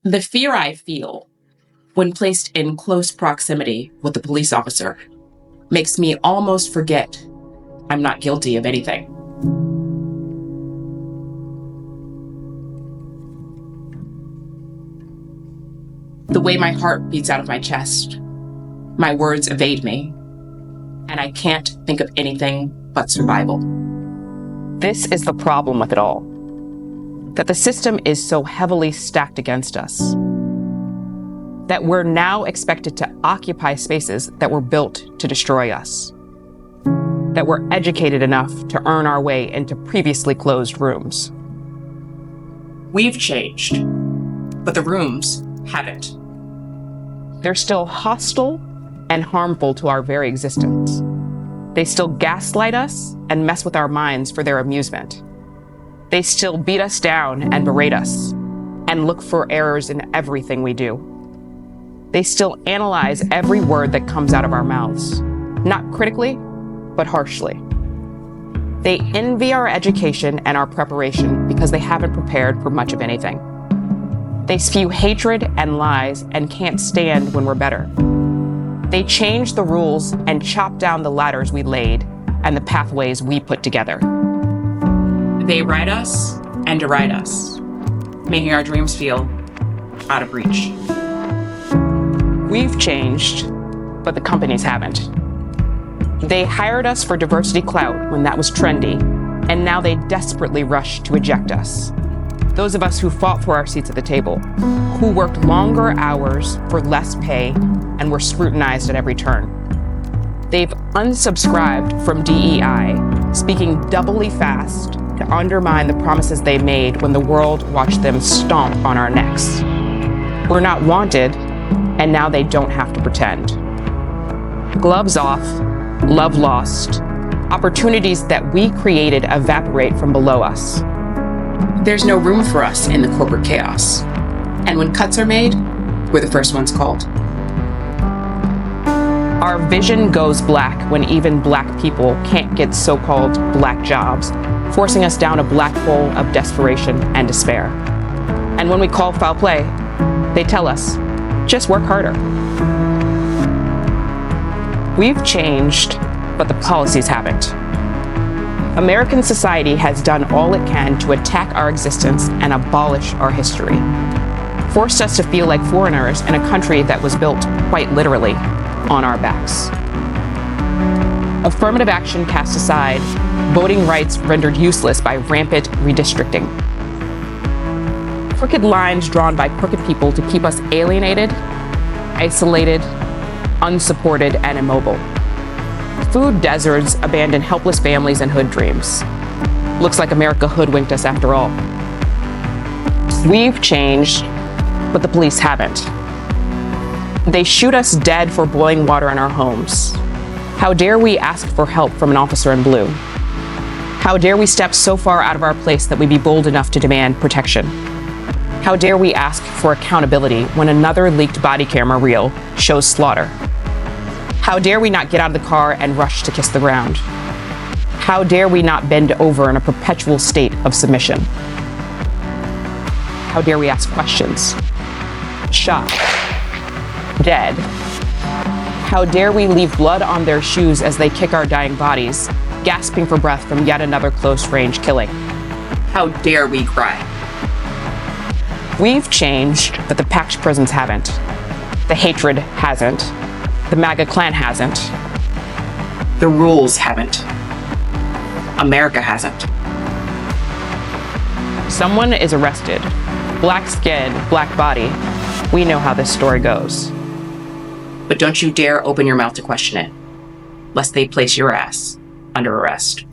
The fear I feel when placed in close proximity with a police officer makes me almost forget I'm not guilty of anything. The way my heart beats out of my chest, my words evade me, and I can't think of anything but survival. This is the problem with it all, that the system is so heavily stacked against us, that we're now expected to occupy spaces that were built to destroy us, that we're educated enough to earn our way into previously closed rooms. We've changed, but the rooms haven't. They're still hostile and harmful to our very existence. They still gaslight us and mess with our minds for their amusement. They still beat us down and berate us and look for errors in everything we do. They still analyze every word that comes out of our mouths, not critically, but harshly. They envy our education and our preparation because they haven't prepared for much of anything. They spew hatred and lies and can't stand when we're better. They change the rules and chop down the ladders we laid and the pathways we put together. They ride us and deride us, making our dreams feel out of reach. We've changed, but the companies haven't. They hired us for diversity clout when that was trendy, and now they desperately rush to eject us. Those of us who fought for our seats at the table, who worked longer hours for less pay and were scrutinized at every turn. They've unsubscribed from DEI, speaking doubly fast to undermine the promises they made when the world watched them stomp on our necks. We're not wanted, and now they don't have to pretend. Gloves off, love lost, opportunities that we created evaporate from below us. There's no room for us in the corporate chaos. And when cuts are made, we're the first ones called. Our vision goes black when even black people can't get so-called black jobs, forcing us down a black hole of desperation and despair. And when we call foul play, they tell us, just work harder. We've changed, but the policies haven't. American society has done all it can to attack our existence and abolish our history, forced us to feel like foreigners in a country that was built, quite literally, on our backs. Affirmative action cast aside, voting rights rendered useless by rampant redistricting. Crooked lines drawn by crooked people to keep us alienated, isolated, unsupported, and immobile. Food deserts abandon helpless families and hood dreams. Looks like America hoodwinked us after all. We've changed, but the police haven't. They shoot us dead for boiling water in our homes. How dare we ask for help from an officer in blue? How dare we step so far out of our place that we be bold enough to demand protection? How dare we ask for accountability when another leaked body camera reel shows slaughter? How dare we not get out of the car and rush to kiss the ground? How dare we not bend over in a perpetual state of submission? How dare we ask questions? Shot. Dead. How dare we leave blood on their shoes as they kick our dying bodies, gasping for breath from yet another close-range killing? How dare we cry? We've changed, but the packed prisons haven't. The hatred hasn't. The MAGA clan hasn't. The rules haven't. America hasn't. Someone is arrested. Black skin, black body. We know how this story goes. But don't you dare open your mouth to question it, lest they place your ass under arrest.